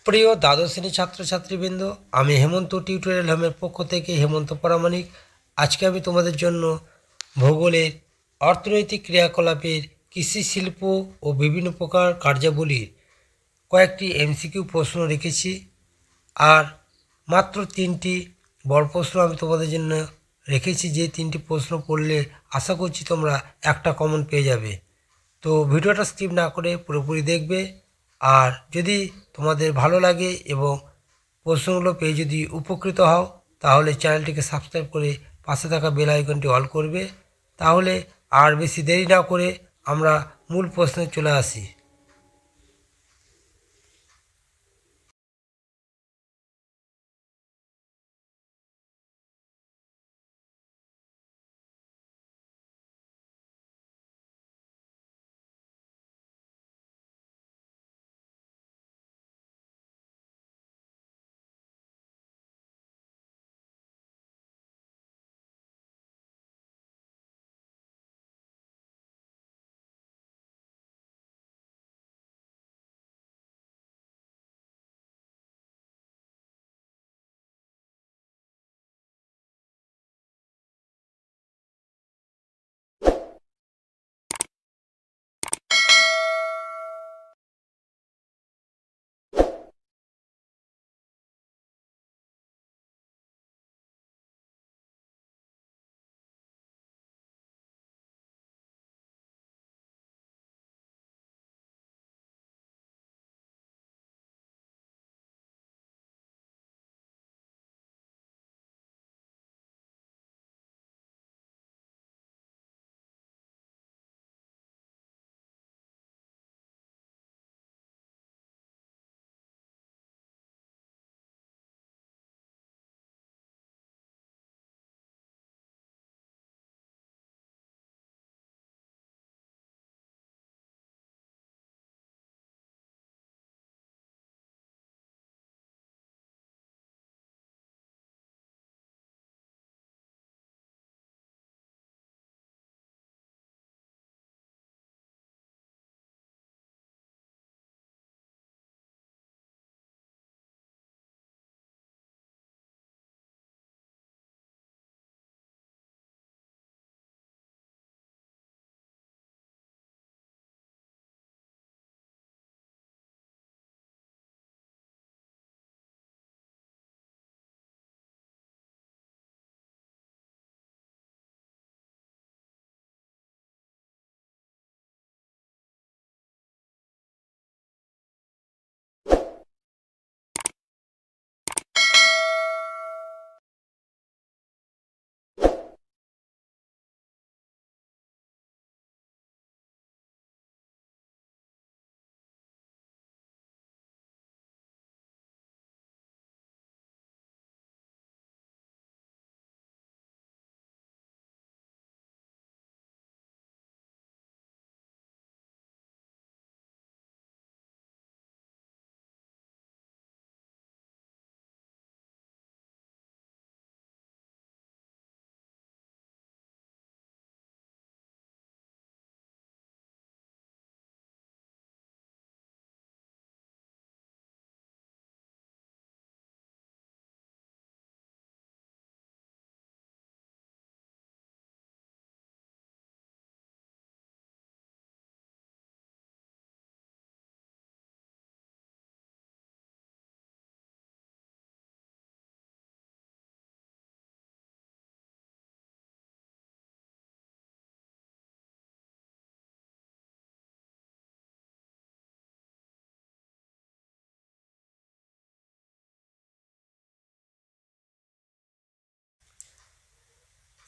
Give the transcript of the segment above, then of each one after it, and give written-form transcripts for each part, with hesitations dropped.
প্রিয় দ্বাদশ শ্রেণীর ছাত্রছাত্রীবৃন্দ, আমি হেমন্ত টিউটোরিয়াল হোমের পক্ষ থেকে হেমন্ত প্রামাণিক। আজকে আমি তোমাদের জন্য ভূগোলের অর্থনৈতিক ক্রিয়াকলাপের কৃষি শিল্প ও বিভিন্ন প্রকার কার্যাবলীর কয়েকটি এমসিকিউ প্রশ্ন রেখেছি। আর মাত্র 3টি বড় প্রশ্ন আমি তোমাদের জন্য রেখেছি, যে 3টি প্রশ্ন পড়লে আশা করছি তোমরা একটা কমন পেয়ে যাবে। তো ভিডিওটা স্কিপ না করে পুরোপুরি দেখবে। আর যদি তোমাদের ভালো লাগে এবং প্রশ্নগুলো পেয়ে যদি উপকৃত হও, তাহলে চ্যানেলটিকে সাবস্ক্রাইব করে পাশে থাকা বেল আইকনটি অল করবে। তাহলে আর বেশি দেরি না করে আমরা মূল প্রশ্নে চলে আসি।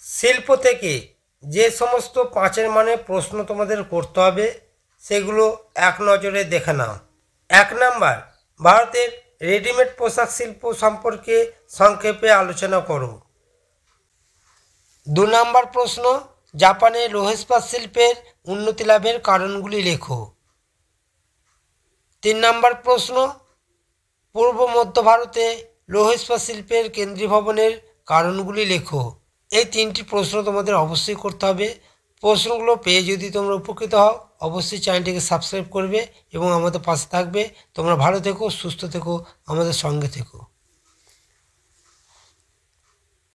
শিল্প থেকে যে সমস্ত 5-এর মানে প্রশ্ন তোমাদের করতে হবে, সেগুলো এক নজরে দেখে নাও। 1 নাম্বার, ভারতের রেডিমেড পোশাক শিল্প সম্পর্কে সংক্ষেপে আলোচনা করো। 2 নাম্বার প্রশ্ন, জাপানে লৌহ ইস্পাত শিল্পের উন্নতি লাভের কারণগুলি লেখো। 3 নাম্বার প্রশ্ন, পূর্ব মধ্য ভারতে লৌহ ইস্পাত শিল্পের কেন্দ্রীয় ভবনের কারণগুলি লেখো। এই 3টি প্রশ্ন তোমাদের অবশ্যই করতে হবে। প্রশ্নগুলো পেয়ে যদি তোমরা উপকৃত হও অবশ্যই চ্যানেলটিকে সাবস্ক্রাইব করবে এবং আমাদের পাশে থাকবে। তোমরা ভালো থেকো, সুস্থ থেকো, আমাদের সঙ্গে থেকো।